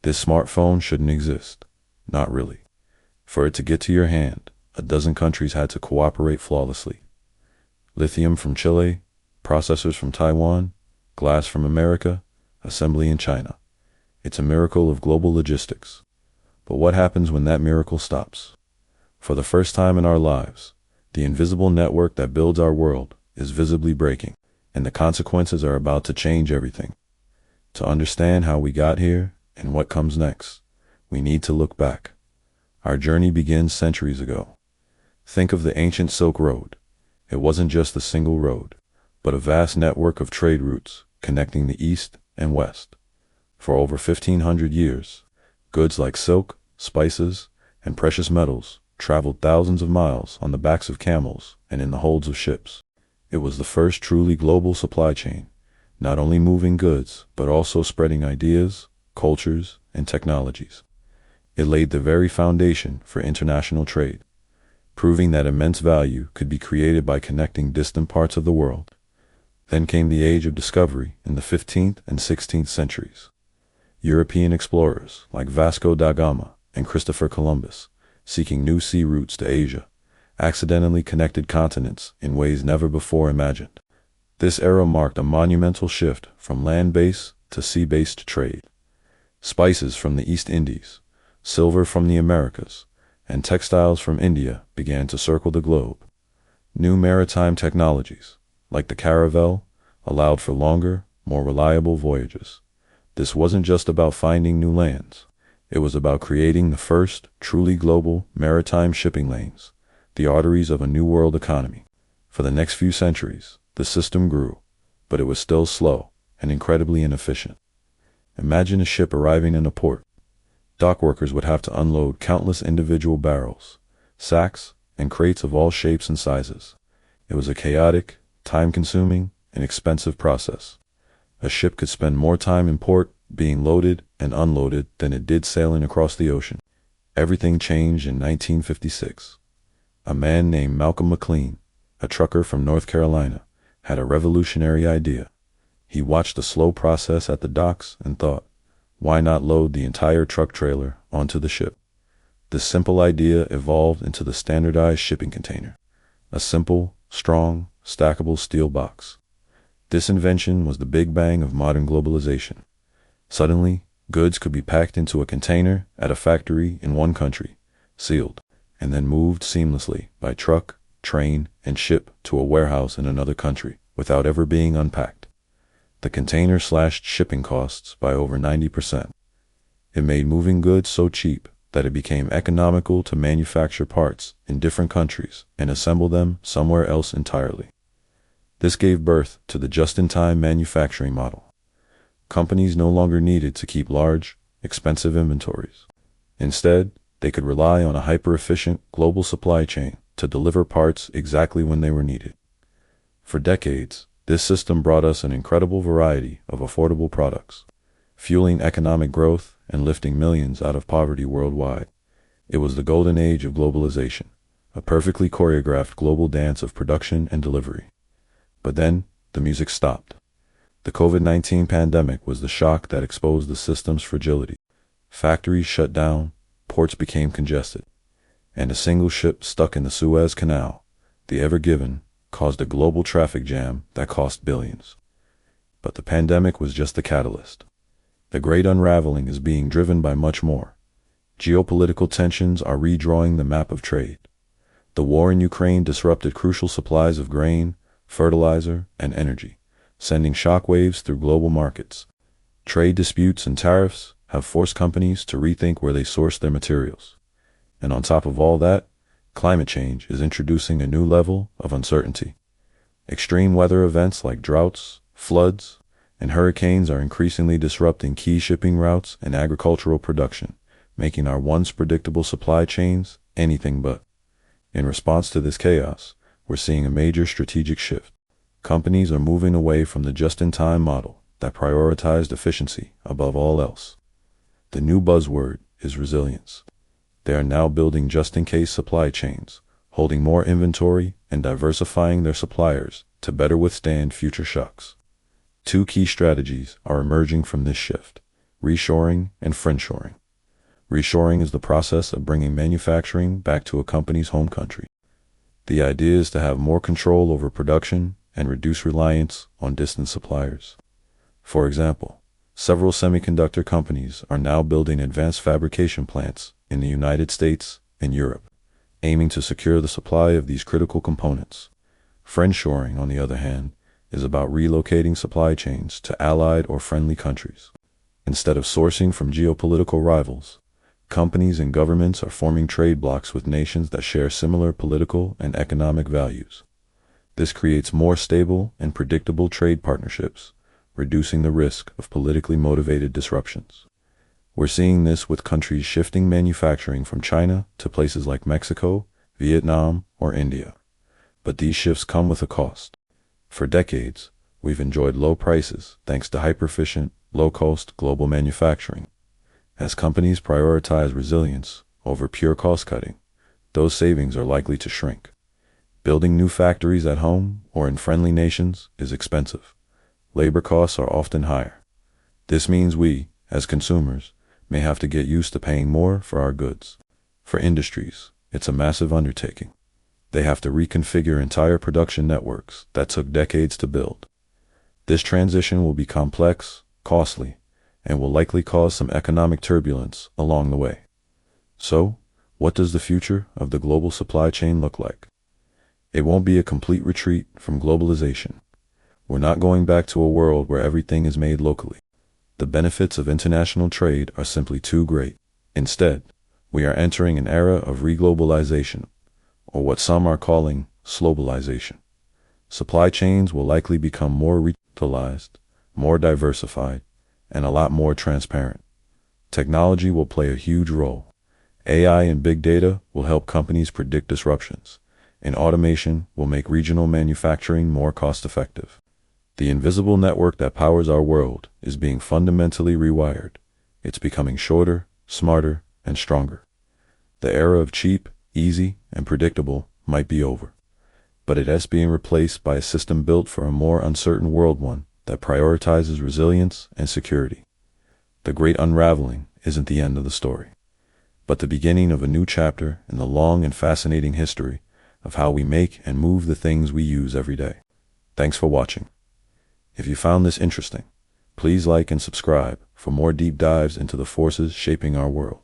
This smartphone shouldn't exist. Not really. For it to get to your hand, a dozen countries had to cooperate flawlessly. Lithium from Chile, processors from Taiwan, glass from America, assembly in China. It's a miracle of global logistics. But what happens when that miracle stops? For the first time in our lives, the invisible network that builds our world is visibly breaking, and the consequences are about to change everything. To understand how we got here and what comes next, we need to look back. Our journey begins centuries ago. Think of the ancient Silk Road. It wasn't just a single road, but a vast network of trade routes connecting the East and West. For over 1,500 years, goods like silk, spices, and precious metals traveled thousands of miles on the backs of camels and in the holds of ships. It was the first truly global supply chain, not only moving goods, but also spreading ideas, cultures, and technologies. It laid the very foundation for international trade, proving that immense value could be created by connecting distant parts of the world. Then came the age of discovery in the 15th and 16th centuries. European explorers like Vasco da Gama and Christopher Columbus, seeking new sea routes to Asia, accidentally connected continents in ways never before imagined. This era marked a monumental shift from land-based to sea-based trade. Spices from the East Indies, silver from the Americas, and textiles from India began to circle the globe. New maritime technologies, like the caravel, allowed for longer, more reliable voyages. This wasn't just about finding new lands. It was about creating the first truly global maritime shipping lanes, the arteries of a new world economy. For the next few centuries, the system grew, but it was still slow and incredibly inefficient. Imagine a ship arriving in a port. Dock workers would have to unload countless individual barrels, sacks, and crates of all shapes and sizes. It was a chaotic, time-consuming, and expensive process. A ship could spend more time in port being loaded and unloaded than it did sailing across the ocean. Everything changed in 1956. A man named Malcolm McLean, a trucker from North Carolina, had a revolutionary idea. He watched the slow process at the docks and thought, why not load the entire truck trailer onto the ship? This simple idea evolved into the standardized shipping container, a simple, strong, stackable steel box. This invention was the big bang of modern globalization. Suddenly, goods could be packed into a container at a factory in one country, sealed, and then moved seamlessly by truck, train, and ship to a warehouse in another country without ever being unpacked. The container slashed shipping costs by over 90%. It made moving goods so cheap that it became economical to manufacture parts in different countries and assemble them somewhere else entirely. This gave birth to the just-in-time manufacturing model. Companies no longer needed to keep large, expensive inventories. Instead, they could rely on a hyper-efficient global supply chain to deliver parts exactly when they were needed. For decades, this system brought us an incredible variety of affordable products, fueling economic growth and lifting millions out of poverty worldwide. It was the golden age of globalization, a perfectly choreographed global dance of production and delivery. But then, the music stopped. The COVID-19 pandemic was the shock that exposed the system's fragility. Factories shut down, ports became congested, and a single ship stuck in the Suez Canal, the Ever Given, caused a global traffic jam that cost billions. But the pandemic was just the catalyst. The great unraveling is being driven by much more. Geopolitical tensions are redrawing the map of trade. The war in Ukraine disrupted crucial supplies of grain, fertilizer, and energy, sending shockwaves through global markets. Trade disputes and tariffs have forced companies to rethink where they source their materials. And on top of all that, climate change is introducing a new level of uncertainty. Extreme weather events like droughts, floods, and hurricanes are increasingly disrupting key shipping routes and agricultural production, making our once predictable supply chains anything but. In response to this chaos, we're seeing a major strategic shift. Companies are moving away from the just-in-time model that prioritized efficiency above all else. The new buzzword is resilience. They are now building just-in-case supply chains, holding more inventory and diversifying their suppliers to better withstand future shocks. Two key strategies are emerging from this shift: reshoring, and friendshoring. Reshoring is the process of bringing manufacturing back to a company's home country. The idea is to have more control over production and reduce reliance on distant suppliers. For example, several semiconductor companies are now building advanced fabrication plants in the United States and Europe, aiming to secure the supply of these critical components. Friendshoring, on the other hand, is about relocating supply chains to allied or friendly countries. Instead of sourcing from geopolitical rivals, companies and governments are forming trade blocs with nations that share similar political and economic values. This creates more stable and predictable trade partnerships, reducing the risk of politically motivated disruptions. We're seeing this with countries shifting manufacturing from China to places like Mexico, Vietnam, or India. But these shifts come with a cost. For decades, we've enjoyed low prices thanks to hyper-efficient, low-cost global manufacturing. As companies prioritize resilience over pure cost-cutting, those savings are likely to shrink. Building new factories at home or in friendly nations is expensive. Labor costs are often higher. This means we, as consumers, may have to get used to paying more for our goods. For industries, it's a massive undertaking. They have to reconfigure entire production networks that took decades to build. This transition will be complex, costly, and will likely cause some economic turbulence along the way. So, what does the future of the global supply chain look like? It won't be a complete retreat from globalization. We're not going back to a world where everything is made locally. The benefits of international trade are simply too great. Instead, we are entering an era of reglobalization, or what some are calling slowbalization. Supply chains will likely become more regionalized, more diversified, and a lot more transparent. Technology will play a huge role. AI and big data will help companies predict disruptions, and automation will make regional manufacturing more cost-effective. The invisible network that powers our world is being fundamentally rewired. It's becoming shorter, smarter, and stronger. The era of cheap, easy, and predictable might be over, but it is being replaced by a system built for a more uncertain world, one that prioritizes resilience and security. The great unraveling isn't the end of the story, but the beginning of a new chapter in the long and fascinating history of how we make and move the things we use every day. Thanks for watching. If you found this interesting, please like and subscribe for more deep dives into the forces shaping our world.